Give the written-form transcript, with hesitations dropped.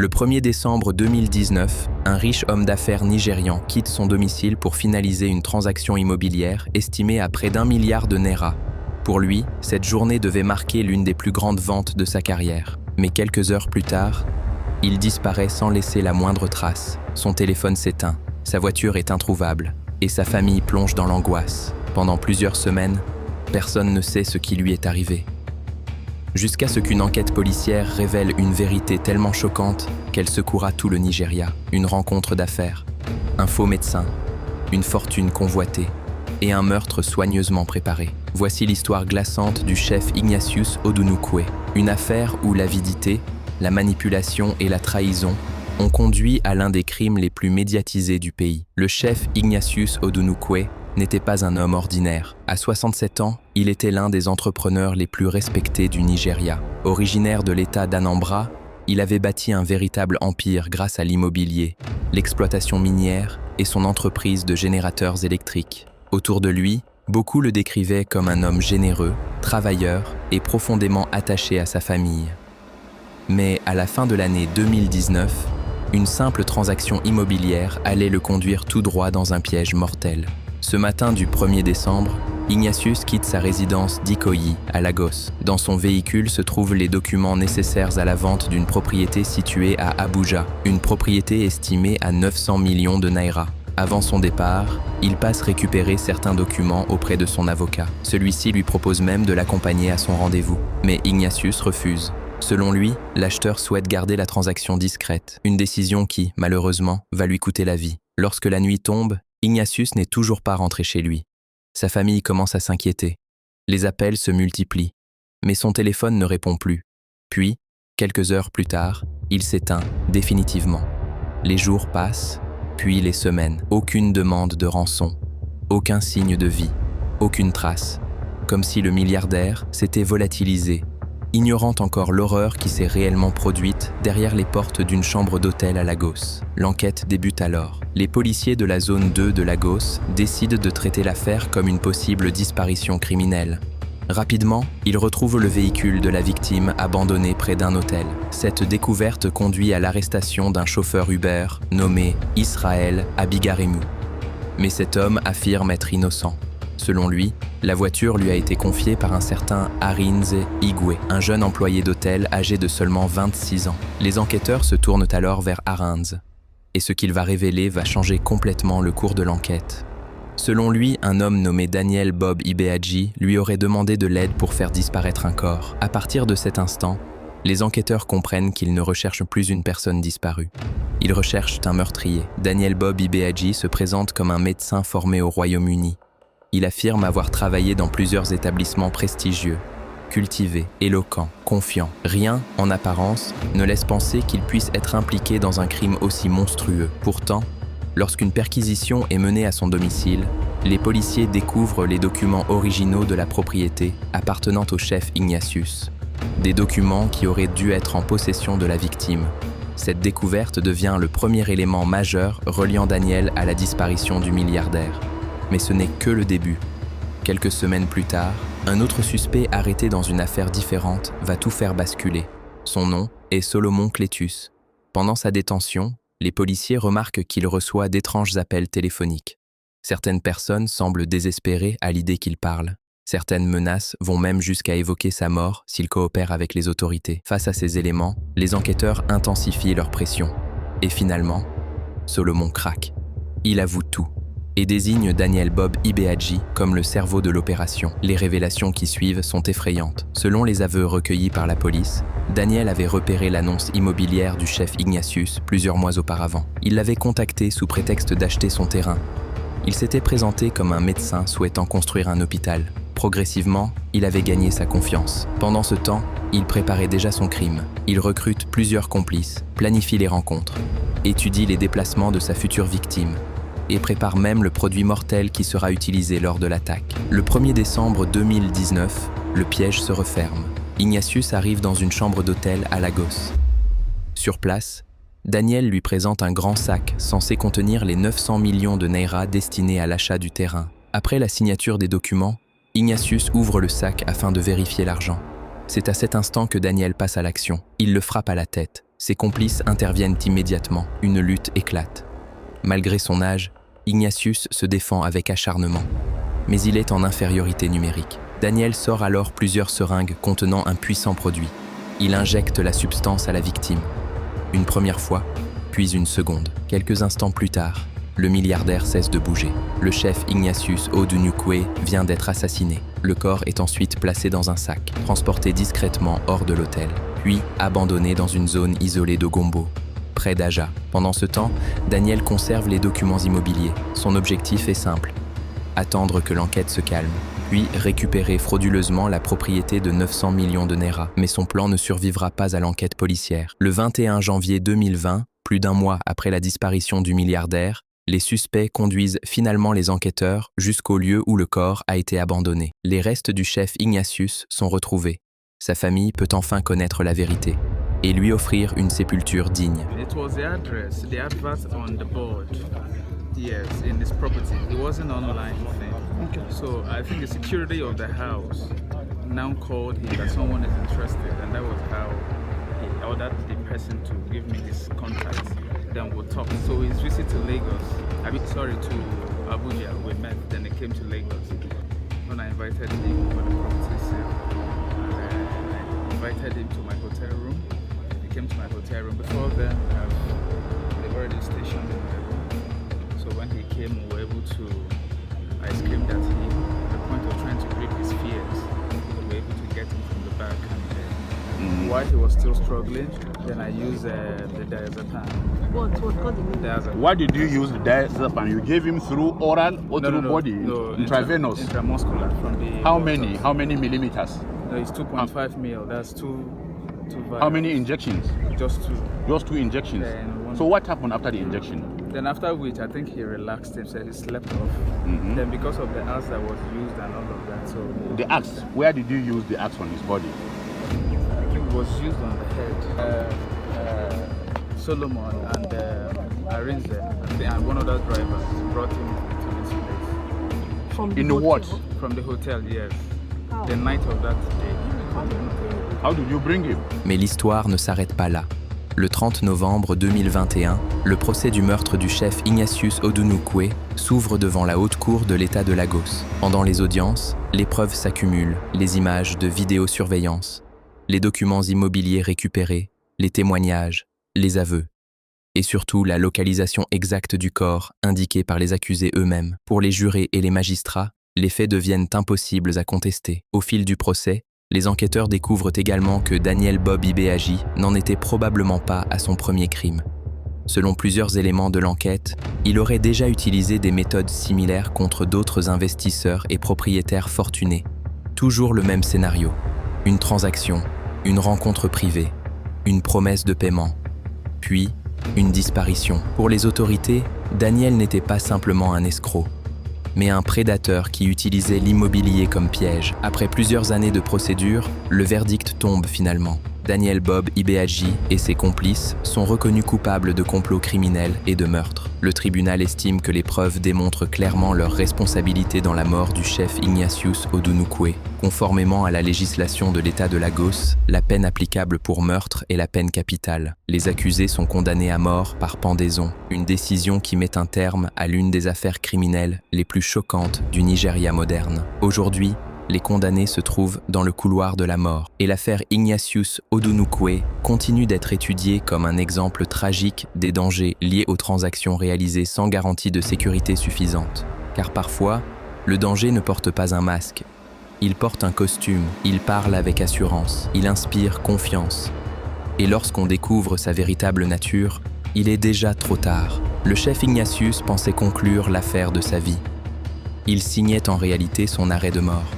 Le 1er décembre 2019, un riche homme d'affaires nigérian quitte son domicile pour finaliser une transaction immobilière estimée à près d'1 milliard de naira. Pour lui, cette journée devait marquer l'une des plus grandes ventes de sa carrière. Mais quelques heures plus tard, il disparaît sans laisser la moindre trace. Son téléphone s'éteint, sa voiture est introuvable, et sa famille plonge dans l'angoisse. Pendant plusieurs semaines, personne ne sait ce qui lui est arrivé. Jusqu'à ce qu'une enquête policière révèle une vérité tellement choquante qu'elle secoura tout le Nigeria. Une rencontre d'affaires, un faux médecin, une fortune convoitée et un meurtre soigneusement préparé. Voici l'histoire glaçante du chef Ignatius Odunukwe. Une affaire où l'avidité, la manipulation et la trahison ont conduit à l'un des crimes les plus médiatisés du pays. Le chef Ignatius Odunukwe n'était pas un homme ordinaire. À 67 ans, il était l'un des entrepreneurs les plus respectés du Nigeria. Originaire de l'État d'Anambra, il avait bâti un véritable empire grâce à l'immobilier, l'exploitation minière et son entreprise de générateurs électriques. Autour de lui, beaucoup le décrivaient comme un homme généreux, travailleur et profondément attaché à sa famille. Mais à la fin de l'année 2019, une simple transaction immobilière allait le conduire tout droit dans un piège mortel. Ce matin du 1er décembre, Ignatius quitte sa résidence d'Ikoyi, à Lagos. Dans son véhicule se trouvent les documents nécessaires à la vente d'une propriété située à Abuja, une propriété estimée à 900 millions de naira. Avant son départ, il passe récupérer certains documents auprès de son avocat. Celui-ci lui propose même de l'accompagner à son rendez-vous. Mais Ignatius refuse. Selon lui, l'acheteur souhaite garder la transaction discrète, une décision qui, malheureusement, va lui coûter la vie. Lorsque la nuit tombe, Ignatius n'est toujours pas rentré chez lui. Sa famille commence à s'inquiéter. Les appels se multiplient, mais son téléphone ne répond plus. Puis, quelques heures plus tard, il s'éteint définitivement. Les jours passent, puis les semaines. Aucune demande de rançon, aucun signe de vie, aucune trace. Comme si le milliardaire s'était volatilisé, ignorant encore l'horreur qui s'est réellement produite derrière les portes d'une chambre d'hôtel à Lagos. L'enquête débute alors. Les policiers de la zone 2 de Lagos décident de traiter l'affaire comme une possible disparition criminelle. Rapidement, ils retrouvent le véhicule de la victime abandonné près d'un hôtel. Cette découverte conduit à l'arrestation d'un chauffeur Uber nommé Israël Abigaremu. Mais cet homme affirme être innocent. Selon lui, la voiture lui a été confiée par un certain Arinze Igwe, un jeune employé d'hôtel âgé de seulement 26 ans. Les enquêteurs se tournent alors vers Arinze, et ce qu'il va révéler va changer complètement le cours de l'enquête. Selon lui, un homme nommé Daniel Bob Ibeaji lui aurait demandé de l'aide pour faire disparaître un corps. À partir de cet instant, les enquêteurs comprennent qu'ils ne recherchent plus une personne disparue. Ils recherchent un meurtrier. Daniel Bob Ibeaji se présente comme un médecin formé au Royaume-Uni. Il affirme avoir travaillé dans plusieurs établissements prestigieux, cultivé, éloquent, confiant. Rien, en apparence, ne laisse penser qu'il puisse être impliqué dans un crime aussi monstrueux. Pourtant, lorsqu'une perquisition est menée à son domicile, les policiers découvrent les documents originaux de la propriété appartenant au chef Ignatius. Des documents qui auraient dû être en possession de la victime. Cette découverte devient le premier élément majeur reliant Daniel à la disparition du milliardaire. Mais ce n'est que le début. Quelques semaines plus tard, un autre suspect arrêté dans une affaire différente va tout faire basculer. Son nom est Solomon Cletus. Pendant sa détention, les policiers remarquent qu'il reçoit d'étranges appels téléphoniques. Certaines personnes semblent désespérées à l'idée qu'il parle. Certaines menaces vont même jusqu'à évoquer sa mort s'il coopère avec les autorités. Face à ces éléments, les enquêteurs intensifient leur pression. Et finalement, Solomon craque. Il avoue tout et désigne Daniel Bob Ibeaji comme le cerveau de l'opération. Les révélations qui suivent sont effrayantes. Selon les aveux recueillis par la police, Daniel avait repéré l'annonce immobilière du chef Ignatius plusieurs mois auparavant. Il l'avait contacté sous prétexte d'acheter son terrain. Il s'était présenté comme un médecin souhaitant construire un hôpital. Progressivement, il avait gagné sa confiance. Pendant ce temps, il préparait déjà son crime. Il recrute plusieurs complices, planifie les rencontres, étudie les déplacements de sa future victime et prépare même le produit mortel qui sera utilisé lors de l'attaque. Le 1er décembre 2019, le piège se referme. Ignatius arrive dans une chambre d'hôtel à Lagos. Sur place, Daniel lui présente un grand sac censé contenir les 900 millions de naira destinés à l'achat du terrain. Après la signature des documents, Ignatius ouvre le sac afin de vérifier l'argent. C'est à cet instant que Daniel passe à l'action. Il le frappe à la tête. Ses complices interviennent immédiatement, une lutte éclate. Malgré son âge, Ignatius se défend avec acharnement. Mais il est en infériorité numérique. Daniel sort alors plusieurs seringues contenant un puissant produit. Il injecte la substance à la victime. Une première fois, puis une seconde. Quelques instants plus tard, le milliardaire cesse de bouger. Le chef Ignatius Odunukwe vient d'être assassiné. Le corps est ensuite placé dans un sac, transporté discrètement hors de l'hôtel, puis abandonné dans une zone isolée de Gombo, près d'Aja. Pendant ce temps, Daniel conserve les documents immobiliers. Son objectif est simple: attendre que l'enquête se calme, puis récupérer frauduleusement la propriété de 900 millions de Naira. Mais son plan ne survivra pas à l'enquête policière. Le 21 janvier 2020, plus d'un mois après la disparition du milliardaire, les suspects conduisent finalement les enquêteurs jusqu'au lieu où le corps a été abandonné. Les restes du chef Ignatius sont retrouvés. Sa famille peut enfin connaître la vérité et lui offrir une sépulture digne. It was the address, the advert on the board. Yes, in this property. It wasn't online thing. Okay. So I think the security of the house now called him that someone is interested, and that was how he ordered the person to give me his contact. Then we'll talk. So his visit to Lagos, to Abuja, we met. Then he came to Lagos. When I invited him for the property sale, I invited him to my hotel room. He came to my hotel room. Before then, they were already stationed in my room. So when he came, we were able to, I screamed at him at the point of trying to grip his fears. We were able to get him from the back. And while he was still struggling, then I used the diazepam. What called the name? Diazepam. Why did you use the diazepam? You gave him through oral or through body? No, intravenous. Intramuscular from the. How many? How many millimeters? No, it's 2.5 mil. That's two vials. How many injections? Just two. Just 2 injections. Then So what happened after the injection? Then after which, I think he relaxed himself. He slept off. Then because of the axe that was used and all of that, so The axe. Where did you use the axe on his body? I think it was used on the head. Solomon and Arinze and one of those drivers brought him to this place. From the In the hotel? what? From the hotel, yes. How? The night of that day. How did you bring him? Mais l'histoire ne s'arrête pas là. Le 30 novembre 2021, le procès du meurtre du chef Ignatius Odunukwe s'ouvre devant la haute cour de l'État de Lagos. Pendant les audiences, les preuves s'accumulent, les images de vidéosurveillance, les documents immobiliers récupérés, les témoignages, les aveux, et surtout la localisation exacte du corps indiquée par les accusés eux-mêmes. Pour les jurés et les magistrats, les faits deviennent impossibles à contester. Au fil du procès, les enquêteurs découvrent également que Daniel Bob Ibeaji n'en était probablement pas à son premier crime. Selon plusieurs éléments de l'enquête, il aurait déjà utilisé des méthodes similaires contre d'autres investisseurs et propriétaires fortunés. Toujours le même scénario. Une transaction, une rencontre privée, une promesse de paiement, puis une disparition. Pour les autorités, Daniel n'était pas simplement un escroc, mais un prédateur qui utilisait l'immobilier comme piège. Après plusieurs années de procédure, le verdict tombe finalement. Daniel Bob Ibeaji et ses complices sont reconnus coupables de complot criminel et de meurtre. Le tribunal estime que les preuves démontrent clairement leur responsabilité dans la mort du chef Ignatius Odunukwe. Conformément à la législation de l'État de Lagos, la peine applicable pour meurtre est la peine capitale. Les accusés sont condamnés à mort par pendaison, une décision qui met un terme à l'une des affaires criminelles les plus choquantes du Nigeria moderne. Aujourd'hui, les condamnés se trouvent dans le couloir de la mort et l'affaire Ignatius Odunukwe continue d'être étudiée comme un exemple tragique des dangers liés aux transactions réalisées sans garantie de sécurité suffisante. Car parfois, le danger ne porte pas un masque. Il porte un costume, il parle avec assurance, il inspire confiance. Et lorsqu'on découvre sa véritable nature, il est déjà trop tard. Le chef Ignatius pensait conclure l'affaire de sa vie. Il signait en réalité son arrêt de mort.